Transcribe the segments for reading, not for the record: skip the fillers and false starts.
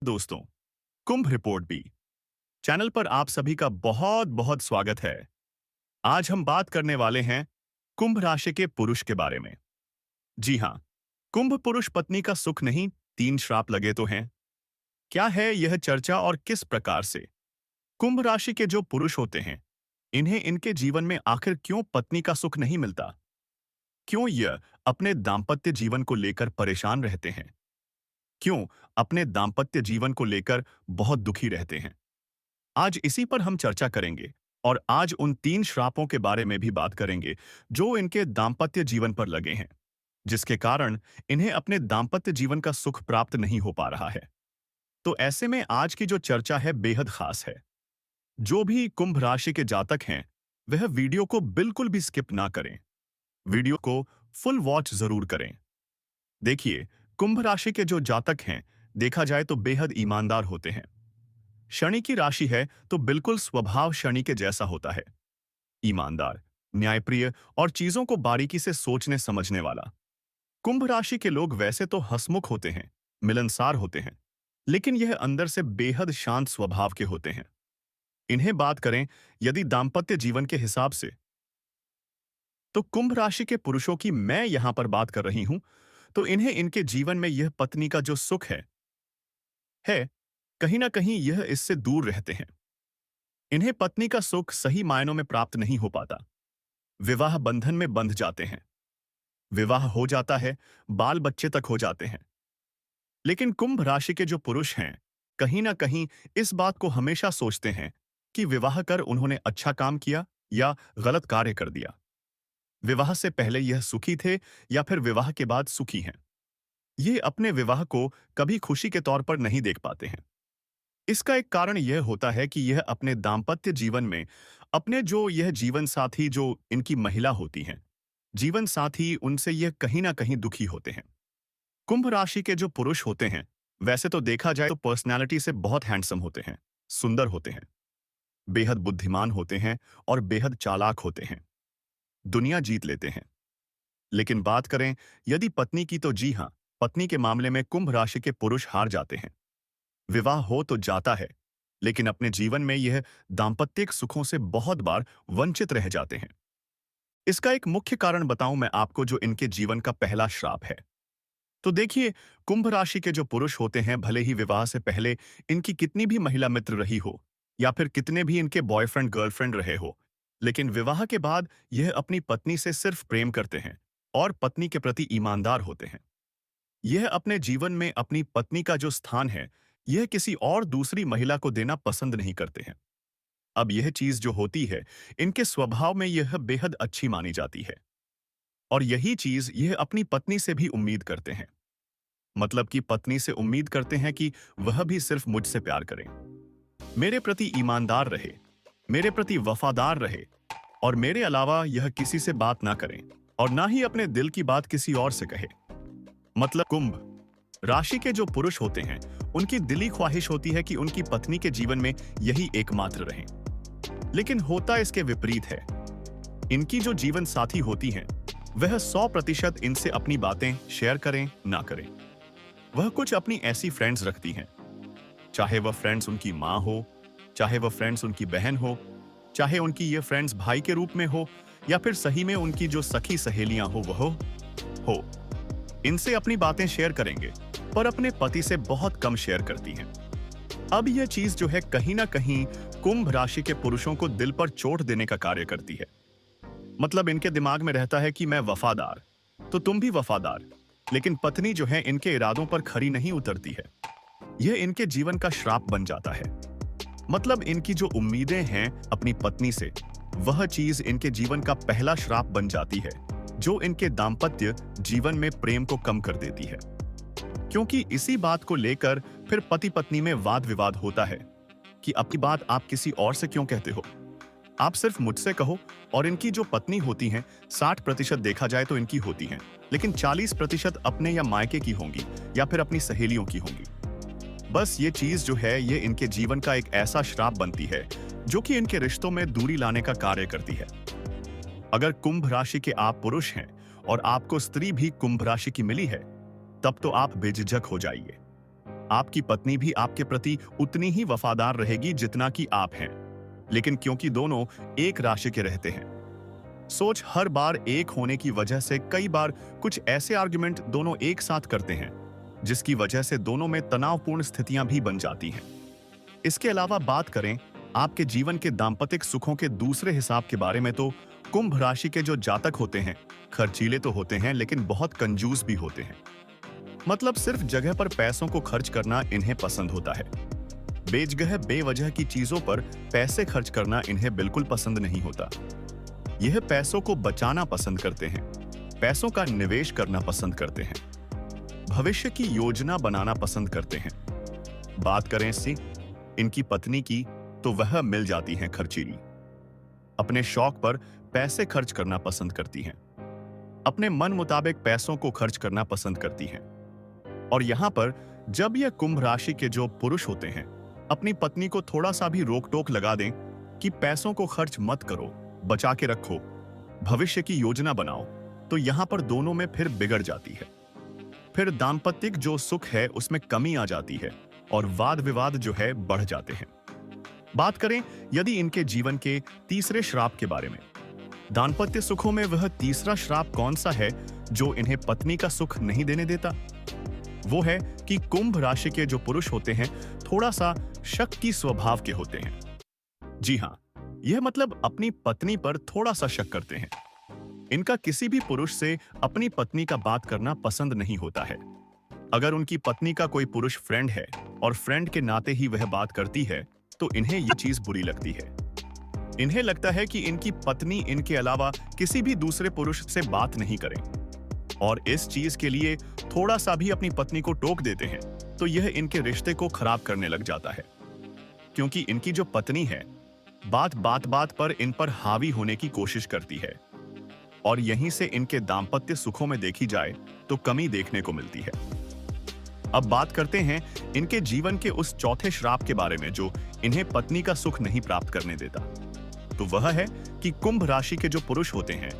दोस्तों, कुंभ report B channel पर आप सभी का बहुत बहुत स्वागत है। आज हम बात करने वाले हैं कुंभ राशि के पुरुष के बारे में। जी हाँ, कुंभ पुरुष पत्नी का सुख नहीं, तीन श्राप लगे तो हैं। क्या है यह चर्चा और किस प्रकार से कुंभ राशि के जो पुरुष होते हैं, इन्हें इनके जीवन में आखिर क्यों पत्नी का सुख नहीं मिलता? क्यों यह अपने दाम्पत्य जीवन को लेकर परेशान रहते हैं? क्यों अपने दाम्पत्य जीवन को लेकर बहुत दुखी रहते हैं? आज इसी पर हम चर्चा करेंगे और आज उन तीन श्रापों के बारे में भी बात करेंगे जो इनके दाम्पत्य जीवन पर लगे हैं, जिसके कारण इन्हें अपने दाम्पत्य जीवन का सुख प्राप्त नहीं हो पा रहा है। तो ऐसे में आज की जो चर्चा है बेहद खास है। जो भी कुंभ राशि के जातक हैं, वह वीडियो को बिल्कुल भी स्किप ना करें। वीडियो को फुल वॉच जरूर करें। देखिए, कुंभ राशि के जो जातक हैं, देखा जाए तो बेहद ईमानदार होते हैं। शनि की राशि है तो बिल्कुल स्वभाव शनि के जैसा होता है। ईमानदार, न्यायप्रिय और चीजों को बारीकी से सोचने समझने वाला। कुंभ राशि के लोग वैसे तो हंसमुख होते हैं, मिलनसार होते हैं, लेकिन यह अंदर से बेहद शांत स्वभाव के होते हैं। इन्हें बात करें यदि दाम्पत्य जीवन के हिसाब से, तो कुंभ राशि के पुरुषों की मैं यहां पर बात कर रही हूं, तो इन्हें इनके जीवन में यह पत्नी का जो सुख है कहीं ना कहीं यह इससे दूर रहते हैं। इन्हें पत्नी का सुख सही मायनों में प्राप्त नहीं हो पाता। विवाह बंधन में बंध जाते हैं। विवाह हो जाता है, बाल बच्चे तक हो जाते हैं। लेकिन कुंभ राशि के जो पुरुष हैं, कहीं ना कहीं इस बात को हमेशा सोचते हैं कि विवाह कर उन्होंने अच्छा काम किया या गलत कार्य कर दिया। विवाह से पहले यह सुखी थे या फिर विवाह के बाद सुखी हैं। ये अपने विवाह को कभी खुशी के तौर पर नहीं देख पाते हैं। इसका एक कारण यह होता है कि यह अपने दाम्पत्य जीवन में अपने जो यह जीवन साथी जो इनकी महिला होती हैं, जीवन साथी उनसे यह कहीं ना कहीं दुखी होते हैं। कुंभ राशि के जो पुरुष होते हैं, वैसे तो देखा जाए तो पर्सनैलिटी से बहुत हैंडसम होते हैं, सुंदर होते हैं, बेहद बुद्धिमान होते हैं और बेहद चालाक होते हैं। दुनिया जीत लेते हैं। लेकिन बात करें यदि पत्नी की, तो जी हाँ, पत्नी के मामले में कुंभ राशि के पुरुष हार जाते हैं। विवाह हो तो जाता है, लेकिन अपने जीवन में यह दाम्पत्यिक सुखों से बहुत बार वंचित रह जाते हैं। इसका एक मुख्य कारण बताऊं मैं आपको, जो इनके जीवन का पहला श्राप है। तो देखिए, कुंभ राशि के जो पुरुष होते हैं, भले ही विवाह से पहले इनकी कितनी भी महिला मित्र रही हो या फिर कितने भी इनके बॉयफ्रेंड गर्लफ्रेंड रहे हो, लेकिन विवाह के बाद यह अपनी पत्नी से सिर्फ प्रेम करते हैं और पत्नी के प्रति ईमानदार होते हैं। यह अपने जीवन में अपनी पत्नी का जो स्थान है, यह किसी और दूसरी महिला को देना पसंद नहीं करते हैं। अब यह चीज जो होती है, इनके स्वभाव में यह बेहद अच्छी मानी जाती है और यही चीज यह अपनी पत्नी से भी उम्मीद करते हैं। मतलब कि पत्नी से उम्मीद करते हैं कि वह भी सिर्फ मुझसे प्यार करें, मेरे प्रति ईमानदार रहे, मेरे प्रति वफादार रहे और मेरे अलावा यह किसी से बात ना करें और ना ही अपने दिल की बात किसी और से कहे। मतलब कुंभ राशि के जो पुरुष होते हैं, उनकी दिली ख्वाहिश होती है कि उनकी पत्नी के जीवन में यही एकमात्र रहें। लेकिन होता इसके विपरीत है। इनकी जो जीवन साथी होती हैं, वह 100% इनसे अपनी बातें शेयर करें ना करें। वह कुछ अपनी ऐसी फ्रेंड्स रखती हैं, चाहे वह फ्रेंड्स उनकी माँ हो, चाहे वह फ्रेंड्स उनकी बहन हो, चाहे उनकी ये फ्रेंड्स भाई के रूप में हो या फिर सही में उनकी जो सखी सहेलियां हो वह हो। इनसे अपनी बातें शेयर करेंगे, पर अपने पति से बहुत कम शेयर करती हैं। अब यह चीज जो है कहीं ना कहीं कुंभ राशि के पुरुषों को दिल पर चोट देने का कार्य करती है। मतलब इनके दिमाग में रहता है कि मैं वफादार, तो तुम भी वफादार, लेकिन पत्नी जो है इनके इरादों पर खरी नहीं उतरती है। यह इनके जीवन का श्राप बन जाता है। मतलब इनकी जो उम्मीदें हैं अपनी पत्नी से, वह चीज इनके जीवन का पहला श्राप बन जाती है, जो इनके दाम्पत्य जीवन में प्रेम को कम कर देती है। क्योंकि इसी बात को लेकर फिर पति पत्नी में वाद विवाद होता है कि अपनी बात आप किसी और से क्यों कहते हो, आप सिर्फ मुझसे कहो। और इनकी जो पत्नी होती हैं, 60% देखा जाए तो इनकी होती हैं, लेकिन 40% अपने या मायके की होंगी या फिर अपनी सहेलियों की होंगी। बस ये चीज जो है, ये इनके जीवन का एक ऐसा श्राप बनती है जो कि इनके रिश्तों में दूरी लाने का कार्य करती है। अगर कुंभ राशि के आप पुरुष हैं और आपको स्त्री भी कुंभ राशि की मिली है, तब तो आप बेझिझक हो जाइए। आपकी पत्नी भी आपके प्रति उतनी ही वफादार रहेगी जितना कि आप हैं, लेकिन क्योंकि दोनों एक राशि के रहते हैं, सोच हर बार एक होने की वजह से कई बार कुछ ऐसे आर्गुमेंट दोनों एक साथ करते हैं जिसकी वजह से दोनों में तनावपूर्ण स्थितियां भी बन जाती हैं। इसके अलावा बात करें आपके जीवन के दाम्पतिक सुखों के दूसरे हिसाब के बारे में, तो कुंभ राशि के जो जातक होते हैं खर्चीले तो होते हैं लेकिन बहुत कंजूस भी होते हैं। मतलब सिर्फ जगह पर पैसों को खर्च करना इन्हें पसंद होता है। बेजगह बेवजह की चीजों पर पैसे खर्च करना इन्हें बिल्कुल पसंद नहीं होता। यह पैसों को बचाना पसंद करते हैं, पैसों का निवेश करना पसंद करते हैं, भविष्य की योजना बनाना पसंद करते हैं। बात करें इनकी पत्नी की, तो वह मिल जाती हैं खर्चीली। अपने शौक पर पैसे खर्च करना पसंद करती हैं, अपने मन मुताबिक पैसों को खर्च करना पसंद करती हैं। और यहां पर जब यह कुंभ राशि के जो पुरुष होते हैं अपनी पत्नी को थोड़ा सा भी रोक टोक लगा दें कि पैसों को खर्च मत करो, बचा के रखो, भविष्य की योजना बनाओ, तो यहां पर दोनों में फिर बिगड़ जाती है। फिर दाम्पत्यिक जो सुख है उसमें कमी आ जाती है और वाद विवाद जो है बढ़ जाते हैं। बात करें यदि इनके जीवन के तीसरे श्राप के बारे में, दाम्पत्य सुखों में वह तीसरा श्राप कौन सा है जो इन्हें पत्नी का सुख नहीं देने देता? वो है कि कुंभ राशि के जो पुरुष होते हैं थोड़ा सा शक की स्वभाव के होते हैं। जी हां, यह मतलब अपनी पत्नी पर थोड़ा सा शक करते हैं। इनका किसी भी पुरुष से अपनी पत्नी का बात करना पसंद नहीं होता है। अगर उनकी पत्नी का कोई पुरुष फ्रेंड है और फ्रेंड के नाते ही वह बात करती है तो इन्हें यह चीज बुरी लगती है। इन्हें लगता है कि इनकी पत्नी इनके अलावा किसी भी दूसरे पुरुष से बात नहीं करे, और इस चीज के लिए थोड़ा सा भी अपनी पत्नी को टोक देते हैं तो यह इनके रिश्ते को खराब करने लग जाता है। क्योंकि इनकी जो पत्नी है बात बात पर इन पर हावी होने की कोशिश करती है, और यहीं से इनके दाम्पत्य सुखों में देखी जाए तो कमी देखने को मिलती है। अब बात करते हैं इनके जीवन के उस चौथे श्राप के बारे में जो इन्हें पत्नी का सुख नहीं प्राप्त करने देता। तो वह है कि कुंभ राशि के जो पुरुष होते हैं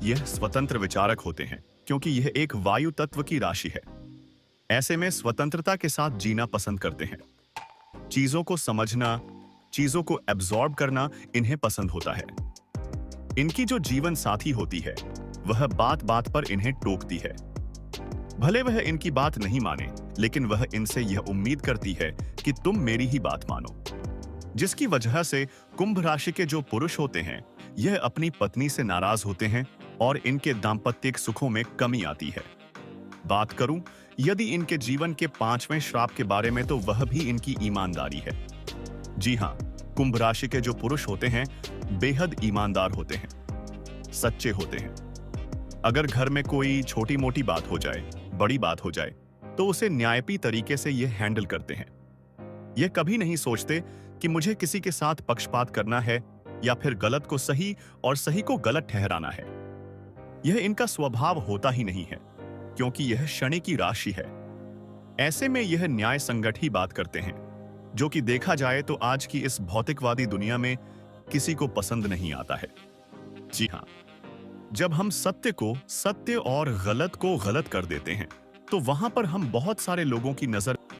यह स्वतंत्र विचारक होते हैं, क्योंकि यह एक वायु तत्व की राशि है। ऐसे में स्वतंत्रता के साथ जीना पसंद करते हैं। चीजों को समझना, चीजों को एब्जॉर्ब करना इन्हें पसंद होता है। इनकी जो जीवन साथी होती है वह बात बात पर इन्हें टोकती है। भले वह इनकी बात नहीं माने, लेकिन वह इनसे यह उम्मीद करती है कि तुम मेरी ही बात मानो, जिसकी वजह से कुंभ राशि के जो पुरुष होते हैं यह अपनी पत्नी से नाराज होते हैं और इनके दाम्पत्तिक सुखों में कमी आती है। बात करूं यदि इनके जीवन के पांचवें श्राप के बारे में, तो वह भी इनकी ईमानदारी है। जी हां, कुंभ राशि के जो पुरुष होते हैं बेहद ईमानदार होते हैं, सच्चे होते हैं। अगर घर में कोई छोटी मोटी बात हो जाए, बड़ी बात हो जाए, तो उसे न्यायपी तरीके से यह हैंडल करते हैं। यह कभी नहीं सोचते कि मुझे किसी के साथ पक्षपात करना है या फिर गलत को सही और सही को गलत ठहराना है। यह इनका स्वभाव होता ही नहीं है, क्योंकि यह शनि की राशि है। ऐसे में यह न्याय संगत ही बात करते हैं, जो कि देखा जाए तो आज की इस भौतिकवादी दुनिया में किसी को पसंद नहीं आता है। जी हां, जब हम सत्य को सत्य और गलत को गलत कर देते हैं तो वहां पर हम बहुत सारे लोगों की नजर